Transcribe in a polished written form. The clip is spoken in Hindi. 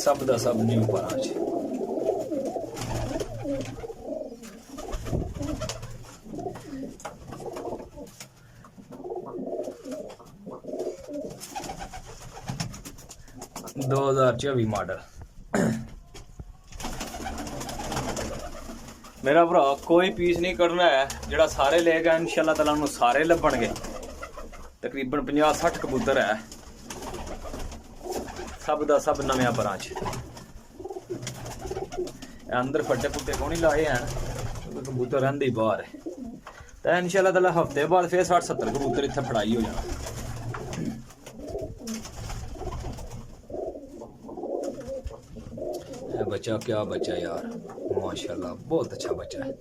सब दा सब न्यू परांच। दो 2024 मॉडल। मेरा भरा कोई पीस नहीं कढ़ना है, जेड़ा सारे लेगा इंशाल्लाह ताला उन्हें सारे लभणगे। तकरीबन 50-60 कबूतर है, सब दा सब नव्या परांच। अंदर फट्टे फुट्टे को नहीं लाए हैं, कबूतर रहिंदे ही बाहर है। तो इंशाल्लाह ताला हफ्ते बाद फिर 60-70 कबूतर इत्थे फड़ाई हो जाना। बच्चा क्या बच्चा यार, माशाल्लाह बहुत अच्छा बच्चा है।